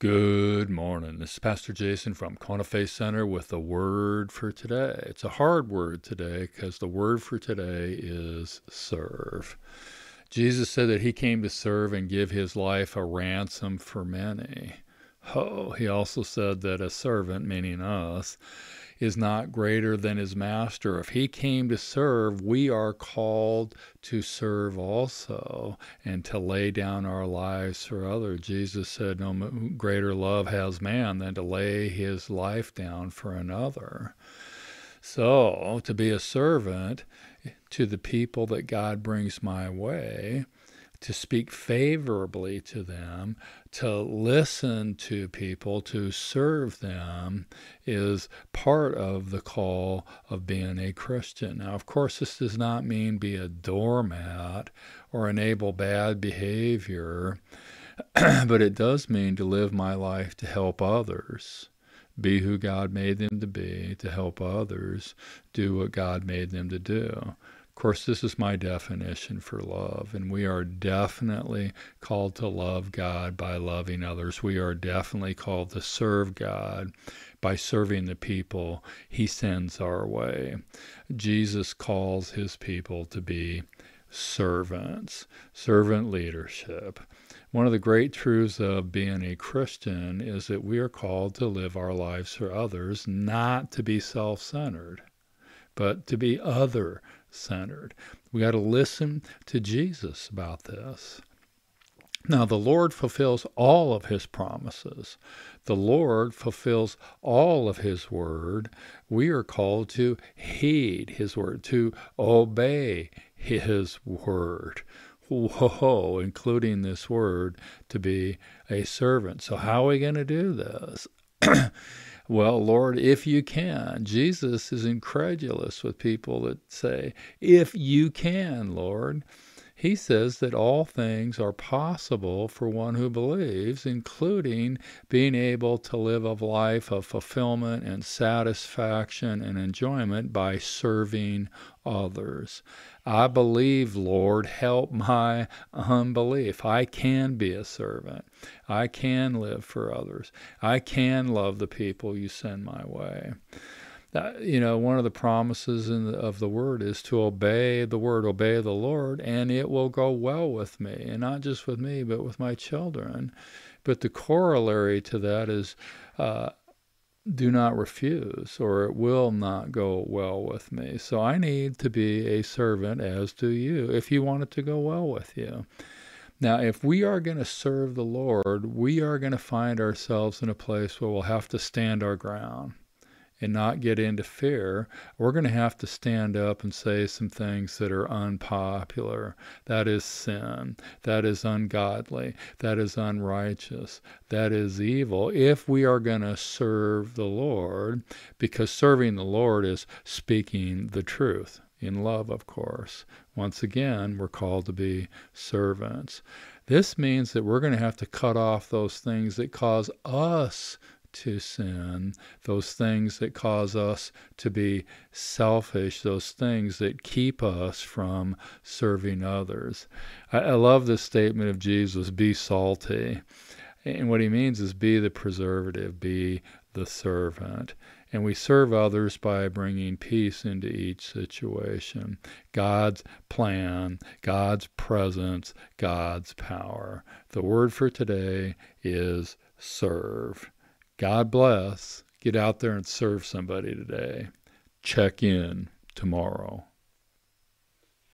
Good morning. This is Pastor Jason from Kona Faith Center with the word for today. It's a hard word today because the word for today is serve. Jesus said that he came to serve and give his life a ransom for many. Oh, he also said that a servant, meaning us, is not greater than his master. If he came to serve, we are called to serve also and to lay down our lives for others. Jesus said, no greater love has man than to lay his life down for another. So, to be a servant to the people that God brings my way, to speak favorably to them, to listen to people, to serve them is part of the call of being a Christian. Now, of course, this does not mean be a doormat or enable bad behavior, but it does mean to live my life to help others. Be who God made them to be, to help others do what God made them to do. Of course, this is my definition for love, and we are definitely called to love God by loving others. We are definitely called to serve God by serving the people he sends our way. Jesus calls his people to be servants, servant leadership. One of the great truths of being a Christian is that we are called to live our lives for others, not to be self-centered, but to be other-centered. We got to listen to Jesus about this. Now, the Lord fulfills all of his promises. The Lord fulfills all of his word. We are called to heed his word, to obey his word. Whoa, including this word, to be a servant. So how are we going to do this? Well, Lord, if you can. Jesus is incredulous with people that say, if you can, Lord. He says that all things are possible for one who believes, including being able to live a life of fulfillment and satisfaction and enjoyment by serving others. I believe, Lord, help my unbelief. I can be a servant. I can live for others. I can love the people you send my way. One of the promises of the word is to obey the word, obey the Lord, and it will go well with me, and not just with me, but with my children. But the corollary to that is do not refuse, or it will not go well with me. So I need to be a servant, as do you, if you want it to go well with you. Now, if we are going to serve the Lord, we are going to find ourselves in a place where we'll have to stand our ground and not get into fear. We're going to have to stand up and say some things that are unpopular. That is sin. That is ungodly. That is unrighteous. That is evil. If we are going to serve the Lord, because serving the Lord is speaking the truth. In love, of course. Once again, we're called to be servants. This means that we're going to have to cut off those things that cause us to sin, those things that cause us to be selfish, those things that keep us from serving others. I love this statement of Jesus, be salty. And what he means is be the preservative, be the servant. And we serve others by bringing peace into each situation. God's plan, God's presence, God's power. The word for today is serve. God bless. Get out there and serve somebody today. Check in tomorrow.